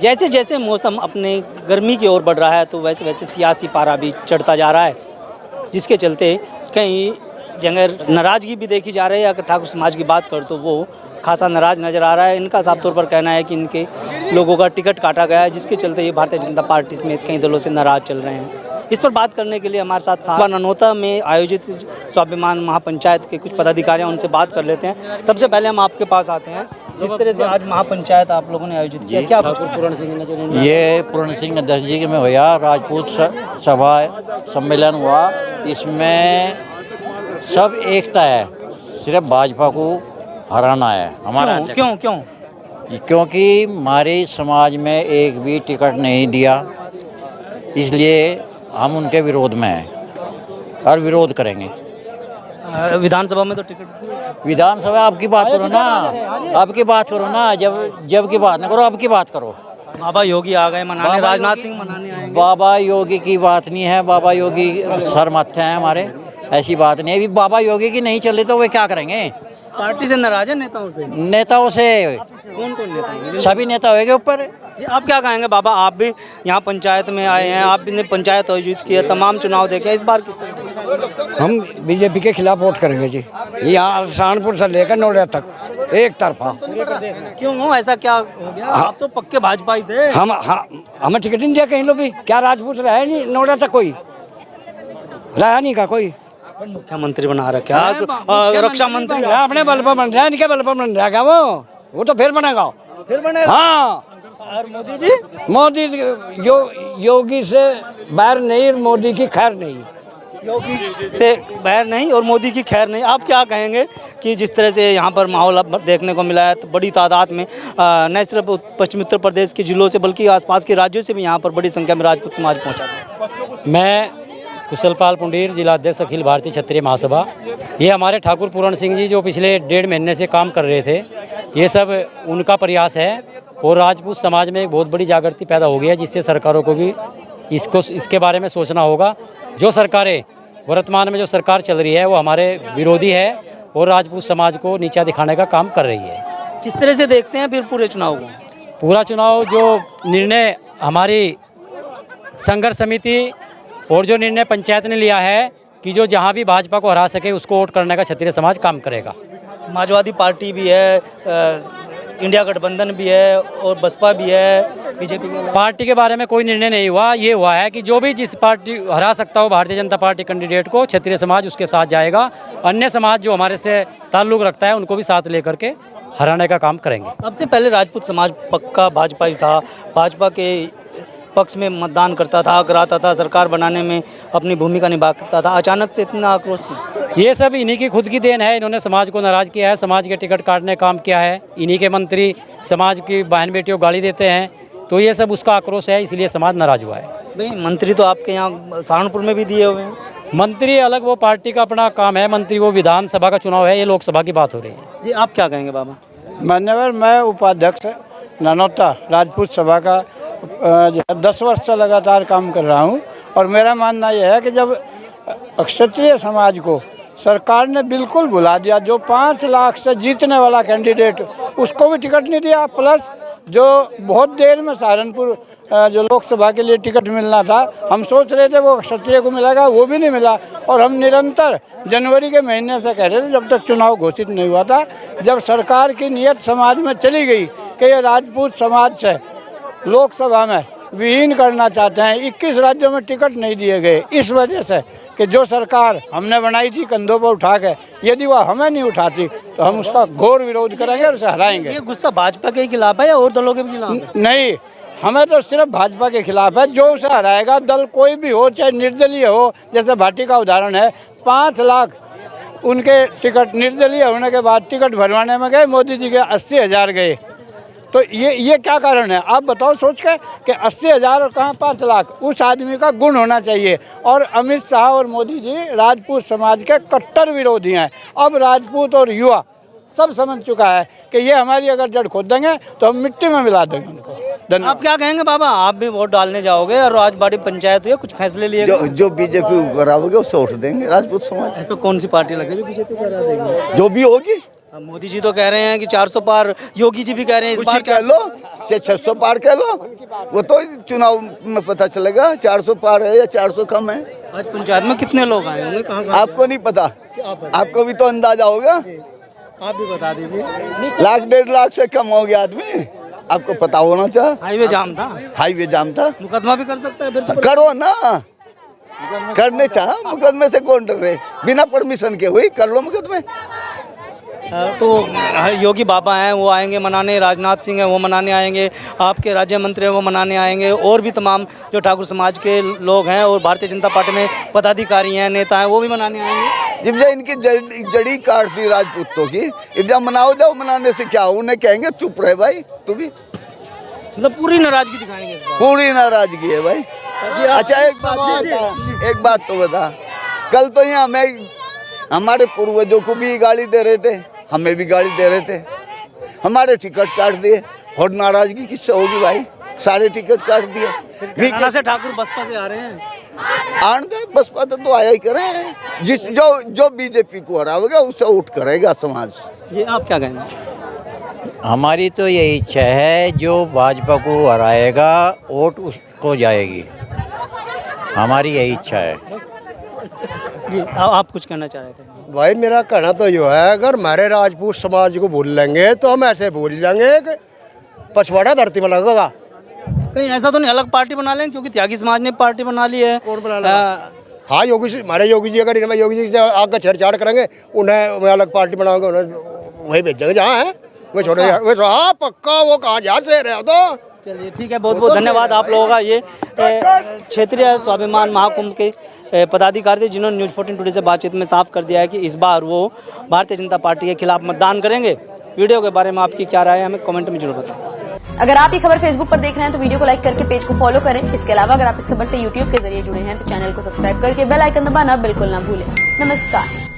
जैसे जैसे मौसम अपने गर्मी की ओर बढ़ रहा है तो वैसे वैसे सियासी पारा भी चढ़ता जा रहा है, जिसके चलते कहीं जगह नाराज़गी भी देखी जा रही है। अगर ठाकुर समाज की बात कर तो वो खासा नाराज़ नज़र आ रहा है। इनका साफ तौर पर कहना है कि इनके लोगों का टिकट काटा गया है, जिसके चलते ये भारतीय जनता पार्टी समेत कई दलों से नाराज़ चल रहे हैं। इस पर बात करने के लिए हमारे साथ ननौता में आयोजित स्वाभिमान महापंचायत के कुछ पदाधिकारी हैं, उनसे बात कर लेते हैं। सबसे पहले हम आपके पास आते हैं, जिस तरह से आज महापंचायत आप लोगों ने आयोजित किया, क्या ठाकुर पूर्ण सिंह ने ये पूर्ण सिंह अध्यक्ष जी के में हुआ राजपूत सभा सम्मेलन हुआ। इसमें सब एकता है, सिर्फ भाजपा को हराना है हमारा। क्योंकि हमारे समाज में एक भी टिकट नहीं दिया, इसलिए हम उनके विरोध में हैं और विरोध करेंगे। विधानसभा में तो टिकट, विधानसभा आपकी बात करो ना, आपकी बात करो ना, जब की बात ना करो, आपकी बात करो। बाबा योगी आ गए मनाने, राजनाथ सिंह मनाने आएंगे। बाबा योगी की बात नहीं है, बाबा योगी सर माथे हैं हमारे, ऐसी बात नहीं है। अभी बाबा योगी की नहीं चले तो वे क्या करेंगे? पार्टी से नाराज है नेताओं से? नेताओं से कौन कौन नेता? सभी नेता होंगे ऊपर। जी, आप क्या कहेंगे बाबा? आप भी यहाँ पंचायत में आए हैं, आप ने पंचायत आयोजित किया, तमाम चुनाव देखे, इस बार किस तरह? हम बीजेपी के खिलाफ वोट करेंगे जी। यहाँ सहारनपुर से लेकर नोएडा तक एक तरफा। क्यों हो, ऐसा क्या हो गया? आप तो पक्के भाजपा ही थे। हमें टिकट नहीं दिया कहीं लोग भी। क्या राजपूत रहा नहीं नोएडा तक? कोई रहा नहीं का कोई। मुख्यमंत्री बना रखा, रक्षा मंत्री अपने बल पर बन रहा है, इनके बल पर बन रहा है। वो तो फिर बनेगा। हाँ। और मोदी जी? मोदी योगी से बैर नहीं, मोदी की खैर नहीं। योगी से बैर नहीं और मोदी की खैर नहीं। आप क्या कहेंगे कि जिस तरह से यहाँ पर माहौल अब देखने को मिला है, तो बड़ी तादाद में न सिर्फ पश्चिमी उत्तर प्रदेश के जिलों से बल्कि आसपास के राज्यों से भी यहाँ पर बड़ी संख्या में राजपूत समाज पहुँचा है। मैं कुशलपाल पुंडीर, जिला अध्यक्ष अखिल भारतीय क्षत्रिय महासभा। ये हमारे ठाकुर पूर्ण सिंह जी जो पिछले 1.5 महीने से काम कर रहे थे, ये सब उनका प्रयास है और राजपूत समाज में एक बहुत बड़ी जागृति पैदा हो गई है, जिससे सरकारों को भी इसके बारे में सोचना होगा। जो सरकारें वर्तमान में जो सरकार चल रही है वो हमारे विरोधी है और राजपूत समाज को नीचा दिखाने का काम कर रही है। किस तरह से देखते हैं फिर पूरे चुनाव को? पूरा चुनाव जो निर्णय हमारी संघर्ष समिति और जो निर्णय पंचायत ने लिया है कि जो जहां भी भाजपा को हरा सके उसको वोट करने का क्षत्रिय समाज काम करेगा। समाजवादी पार्टी भी है, इंडिया गठबंधन भी है और बसपा भी है, बीजेपी पार्टी के बारे में कोई निर्णय नहीं हुआ। ये हुआ है कि जो भी जिस पार्टी हरा सकता हो भारतीय जनता पार्टी कैंडिडेट को, क्षत्रिय समाज उसके साथ जाएगा। अन्य समाज जो हमारे से ताल्लुक रखता है उनको भी साथ लेकर के हराने का काम करेंगे। सबसे पहले राजपूत समाज पक्का भाजपा ही था, भाजपा के पक्ष में मतदान करता था, कराता था, सरकार बनाने में अपनी भूमिका निभाता था। अचानक से इतना आक्रोश क्यों? ये सब इन्हीं की खुद की देन है। इन्होंने समाज को नाराज़ किया है, समाज के टिकट काटने का काम किया है। इन्हीं के मंत्री समाज की बहन बेटियों को गाली देते हैं, तो ये सब उसका आक्रोश है, इसलिए समाज नाराज हुआ है। भाई मंत्री तो आपके यहाँ सहारनपुर में भी दिए हुए हैं। मंत्री अलग, वो पार्टी का अपना काम है। मंत्री वो विधानसभा का चुनाव है, ये लोकसभा की बात हो रही है। जी, आप क्या कहेंगे बाबा? मान्यवर, मैं उपाध्यक्ष ननौता राजपूत सभा का 10 वर्ष से लगातार काम कर रहा हूं और मेरा मानना यह है कि जब क्षत्रिय समाज को सरकार ने बिल्कुल भुला दिया, जो 5 लाख से जीतने वाला कैंडिडेट उसको भी टिकट नहीं दिया, प्लस जो बहुत देर में सहारनपुर जो लोकसभा के लिए टिकट मिलना था, हम सोच रहे थे वो क्षत्रिय को मिलेगा, वो भी नहीं मिला। और हम निरंतर जनवरी के महीने से कह रहे थे, जब तक चुनाव घोषित नहीं हुआ था, जब सरकार की नीयत समाज में चली गई कि ये राजपूत समाज से लोकसभा में विहीन करना चाहते हैं, 21 राज्यों में टिकट नहीं दिए गए। इस वजह से कि जो सरकार हमने बनाई थी कंधों पर उठा के, यदि वह हमें नहीं उठाती तो हम उसका घोर विरोध करेंगे और उसे हराएंगे। ये गुस्सा भाजपा के खिलाफ है या और दलों के भी खिलाफ? नहीं, हमें तो सिर्फ भाजपा के खिलाफ है। जो उसे हराएगा, दल कोई भी हो, चाहे निर्दलीय हो, जैसे भाटी का उदाहरण है, 5 लाख उनके टिकट निर्दलीय होने के बाद टिकट भरवाने में गए, मोदी जी के 80,000 गए। तो ये क्या कारण है आप बताओ सोच के कि 80,000 और कहाँ 5 लाख? उस आदमी का गुण होना चाहिए। और अमित शाह और मोदी जी राजपूत समाज के कट्टर विरोधी हैं। अब राजपूत और युवा सब समझ चुका है कि ये हमारी अगर जड़ खोद देंगे तो हम मिट्टी में मिला देंगे उनको। आप क्या कहेंगे बाबा? आप भी वोट डालने जाओगे और आज बड़ी पंचायत हुई है, कुछ फैसले लिए? जो बीजेपी कराओगे उससे वोट देंगे राजपूत समाज। ऐसा कौन सी पार्टी लगे जो बीजेपी करा देगी? जो भी होगी। मोदी जी तो कह रहे हैं कि 400 पार, योगी जी भी कह रहे हैं इस बार कह लो। चाहे 600 पार कह लो, वो तो चुनाव में पता चलेगा 400 पार है या 400 कम है। आज पंचायत में कितने लोग आए होंगे, कहाँ आपको नहीं पता, आपको भी तो अंदाजा होगा। आप भी बता दीजिए। 1 डेढ़ लाख से कम हो गया आदमी, आपको पता होना चाहिए। हाईवे जाम था, हाईवे जाम था। मुकदमा भी कर सकता है फिर तो। करो ना, करने चाह, मुकदमे से कौन डर रहे, बिना परमिशन के हुई कर लो मुकदमे। तो योगी बाबा हैं वो आएंगे मनाने, राजनाथ सिंह हैं वो मनाने आएंगे, आपके राज्य मंत्री हैं वो मनाने आएंगे, और भी तमाम जो ठाकुर समाज के लोग हैं और भारतीय जनता पार्टी में पदाधिकारी हैं, नेता हैं, वो भी मनाने आएंगे। जब इनकी जड़ी काट दी राजपूतों की, जब मनाओ जाओ, मनाने से क्या, उन्हें कहेंगे चुप रहे भाई तू भी। मतलब पूरी नाराजगी दिखाएंगे इस बार। पूरी नाराजगी है भाई। अच्छा एक बात तो बता, कल तो यहाँ हमें हमारे पूर्वजों को भी गाली दे रहे थे, हमें भी गाली दे रहे थे, हमारे टिकट काट दिए, और नाराजगी किससे होगी भाई, सारे टिकट काट दिए। कहाँ से ठाकुर बसपा से आ रहे हैं? आनंद बसपा तो आया ही करें, जिस जो बीजेपी को हरावेगा उससे उठ करेगा समाज। ये आप क्या कहेंगे? हमारी तो यही इच्छा है, जो भाजपा को हराएगा वोट उसको जाएगी, हमारी यही इच्छा है। जी आप कुछ कहना चाह रहे थे? भाई मेरा कहना तो यो है, अगर हमारे राजपूत समाज को भूल लेंगे तो हम ऐसे भूल जाएंगे कि पछवाड़ा धरती में लगेगा। कहीं ऐसा तो नहीं अलग पार्टी बना लें, क्योंकि त्यागी समाज ने पार्टी बना ली है। कौन बना लेगा? हाँ योगी जी, हमारे योगी जी, अगर इनमें योगी जी से आगे छेड़छाड़ करेंगे, उन्हें अलग पार्टी बनाओगे, उन्हें वही भेजेंगे जहाँ है वो छोड़े। हाँ पक्का, वो कहाँ जा से रहे हो तो। चलिए ठीक है, बहुत बहुत धन्यवाद आप लोगों का। ये क्षेत्रीय स्वाभिमान महाकुंभ के पदाधिकारी थे, जिन्होंने न्यूज़ 14 टुडे से बातचीत में साफ कर दिया है कि इस बार वो भारतीय जनता पार्टी के खिलाफ मतदान करेंगे। वीडियो के बारे में आपकी क्या राय है, हमें कमेंट में जरूर बताएं। अगर आप ये खबर फेसबुक पर देख रहे हैं तो वीडियो को लाइक करके पेज को फॉलो करें। इसके अलावा अगर आप इस खबर से यूट्यूब के जरिए जुड़े हैं तो चैनल को सब्सक्राइब करके बेल आइकन दबाना बिल्कुल ना भूलें। नमस्कार।